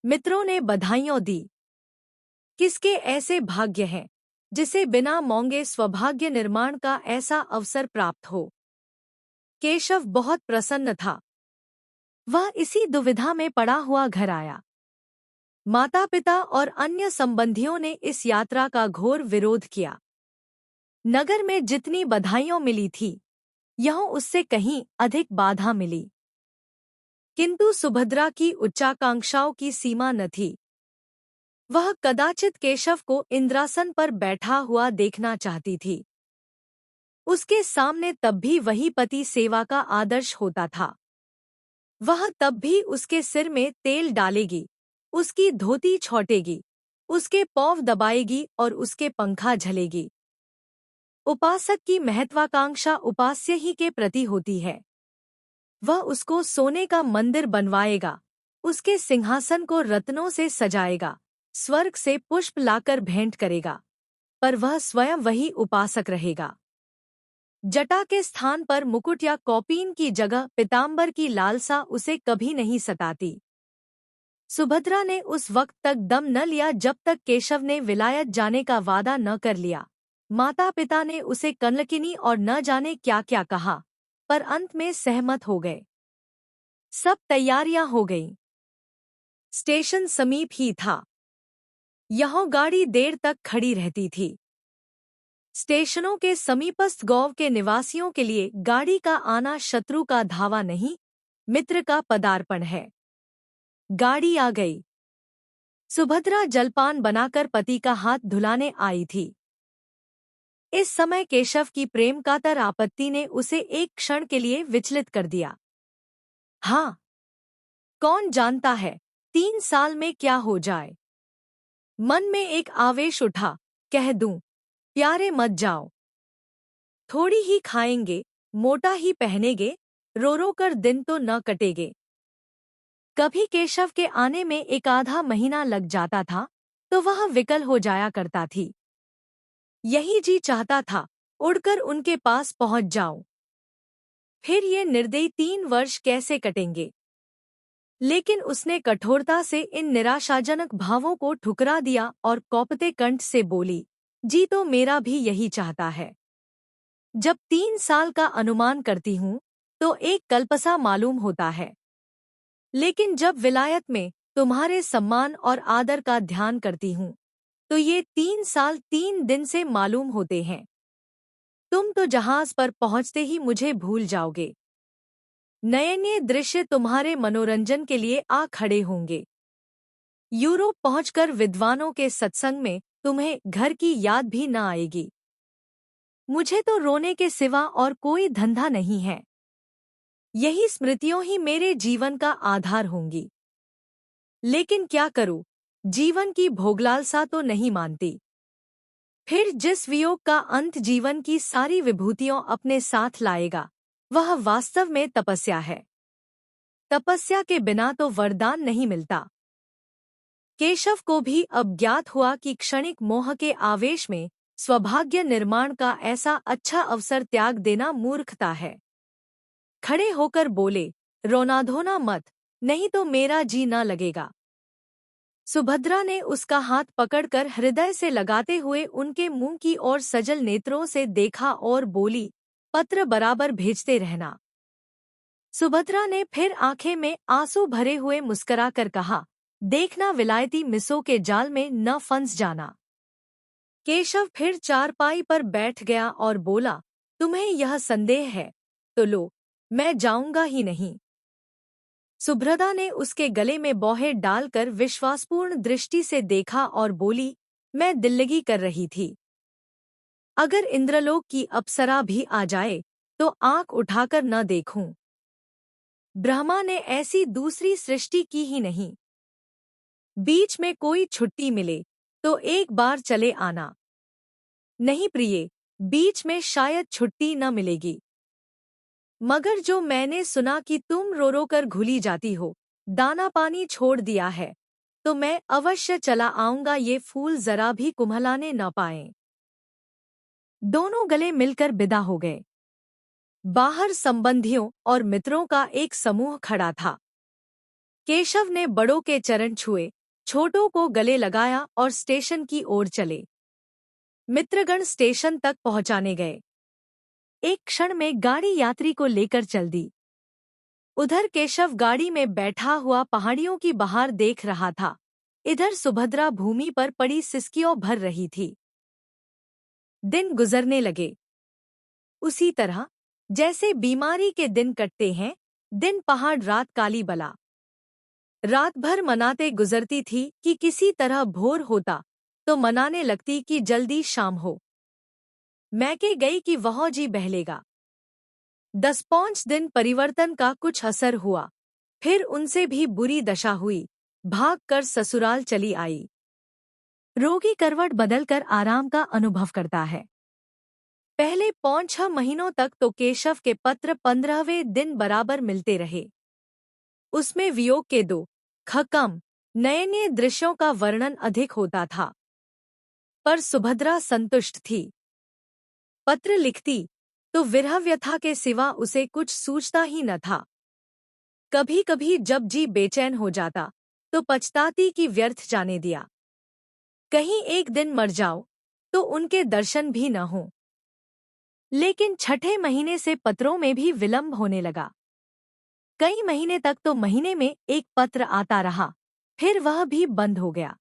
मित्रों ने बधाइयाँ दी। किसके ऐसे भाग्य हैं जिसे बिना मांगे सौभाग्य निर्माण का ऐसा अवसर प्राप्त हो। केशव बहुत प्रसन्न था। वह इसी दुविधा में पड़ा हुआ घर आया। माता पिता और अन्य संबंधियों ने इस यात्रा का घोर विरोध किया। नगर में जितनी बधाइयाँ मिली थी, यहाँ उससे कहीं अधिक बाधा मिली। किंतु सुभद्रा की उच्चाकांक्षाओं की सीमा न थी। वह कदाचित केशव को इंद्रासन पर बैठा हुआ देखना चाहती थी। उसके सामने तब भी वही पति सेवा का आदर्श होता था। वह तब भी उसके सिर में तेल डालेगी, उसकी धोती छौटेगी, उसके पौव दबाएगी और उसके पंखा झलेगी। उपासक की महत्वाकांक्षा उपास्य ही के प्रति होती है। वह उसको सोने का मंदिर बनवाएगा, उसके सिंहासन को रत्नों से सजाएगा, स्वर्ग से पुष्प लाकर भेंट करेगा, पर वह स्वयं वही उपासक रहेगा। जटा के स्थान पर मुकुट या कौपीन की जगह पीतांबर की लालसा उसे कभी नहीं सताती। सुभद्रा ने उस वक्त तक दम न लिया जब तक केशव ने विलायत जाने का वादा न कर लिया। माता पिता ने उसे कनलकिनी और न जाने क्या क्या कहा, पर अंत में सहमत हो गए। सब तैयारियां हो गईं। स्टेशन समीप ही था। यहाँ गाड़ी देर तक खड़ी रहती थी। स्टेशनों के समीपस्थ गांव के निवासियों के लिए गाड़ी का आना शत्रु का धावा नहीं, मित्र का पदार्पण है। गाड़ी आ गई। सुभद्रा जलपान बनाकर पति का हाथ धुलाने आई थी। इस समय केशव की प्रेम कातर आपत्ति ने उसे एक क्षण के लिए विचलित कर दिया। हाँ, कौन जानता है 3 साल में क्या हो जाए। मन में एक आवेश उठा, कह दूं, प्यारे मत जाओ। थोड़ी ही खाएंगे, मोटा ही पहनेंगे, रो रो कर दिन तो न कटेगे। कभी केशव के आने में एक आधा महीना लग जाता था, तो वह विकल हो जाया करता थी। यही जी चाहता था, उड़कर उनके पास पहुंच जाऊं। फिर ये निर्दयी 3 वर्ष कैसे कटेंगे। लेकिन उसने कठोरता से इन निराशाजनक भावों को ठुकरा दिया और कौपते कंठ से बोली, जी तो मेरा भी यही चाहता है। जब 3 साल का अनुमान करती हूँ, तो एक कल्पसा मालूम होता है। लेकिन जब विलायत में तुम्हारे सम्मान और आदर का ध्यान करती हूँ, तो ये 3 साल 3 दिन से मालूम होते हैं। तुम तो जहाज पर पहुँचते ही मुझे भूल जाओगे। नयनीय दृश्य तुम्हारे मनोरंजन के लिए आ खड़े होंगे। यूरोप पहुंचकर विद्वानों के सत्संग में तुम्हें घर की याद भी न आएगी। मुझे तो रोने के सिवा और कोई धंधा नहीं है। यही स्मृतियों ही मेरे जीवन का आधार होंगी। लेकिन क्या करूं, जीवन की भोगलालसा तो नहीं मानती। फिर जिस वियोग का अंत जीवन की सारी विभूतियों अपने साथ लाएगा, वह वास्तव में तपस्या है। तपस्या के बिना तो वरदान नहीं मिलता। केशव को भी अब ज्ञात हुआ कि क्षणिक मोह के आवेश में सौभाग्य निर्माण का ऐसा अच्छा अवसर त्याग देना मूर्खता है। खड़े होकर बोले, रोना धोना मत, नहीं तो मेरा जी न लगेगा। सुभद्रा ने उसका हाथ पकड़कर हृदय से लगाते हुए उनके मुंह की ओर सजल नेत्रों से देखा और बोली, पत्र बराबर भेजते रहना। सुभद्रा ने फिर आंखें में आंसू भरे हुए मुस्कुराकर कहा, देखना विलायती मिसों के जाल में न फंस जाना। केशव फिर चारपाई पर बैठ गया और बोला, तुम्हें यह संदेह है, तो लो, मैं जाऊंगा ही नहीं। सुभद्रा ने उसके गले में बौहे डालकर विश्वासपूर्ण दृष्टि से देखा और बोली, मैं दिल्लगी कर रही थी। अगर इंद्रलोक की अप्सरा भी आ जाए, तो आंख उठाकर न देखूं। ब्रह्मा ने ऐसी दूसरी सृष्टि की ही नहीं। बीच में कोई छुट्टी मिले, तो एक बार चले आना। नहीं प्रिये, बीच में शायद छुट्टी न मिलेगी। मगर जो मैंने सुना कि तुम रो रो कर घुली जाती हो, दाना पानी छोड़ दिया है, तो मैं अवश्य चला आऊंगा, ये फूल जरा भी कुम्हलाने न पाएं। दोनों गले मिलकर विदा हो गए। बाहर संबंधियों और मित्रों का एक समूह खड़ा था। केशव ने बड़ों के चरण छुए, छोटों को गले लगाया और स्टेशन की ओर चले। मित्रगण स्टेशन तक पहुंचाने गए। एक क्षण में गाड़ी यात्री को लेकर चल दी। उधर केशव गाड़ी में बैठा हुआ पहाड़ियों की बहार देख रहा था, इधर सुभद्रा भूमि पर पड़ी सिसकियों भर रही थी। दिन गुजरने लगे। उसी तरह जैसे बीमारी के दिन कटते हैं, दिन पहाड़ रात काली बला। रात भर मनाते गुजरती थी कि किसी तरह भोर होता तो मनाने लगती कि जल्दी शाम हो। मैके गई कि वह जी बहलेगा। 10-5 दिन परिवर्तन का कुछ असर हुआ, फिर उनसे भी बुरी दशा हुई, भाग कर ससुराल चली आई। रोगी करवट बदलकर आराम का अनुभव करता है। पहले 5-6 महीनों तक तो केशव के पत्र 15वें दिन बराबर मिलते रहे। उसमें वियोग के दो कम नयनीय दृश्यों का वर्णन अधिक होता था। पर सुभद्रा संतुष्ट थी। पत्र लिखती तो विरह व्यथा के सिवा उसे कुछ सूझता ही न था। कभी कभी जब जी बेचैन हो जाता तो पछताती कि व्यर्थ जाने दिया। कहीं एक दिन मर जाओ तो उनके दर्शन भी न हो। लेकिन 6ठे महीने से पत्रों में भी विलंब होने लगा। कई महीने तक तो महीने में एक पत्र आता रहा, फिर वह भी बंद हो गया।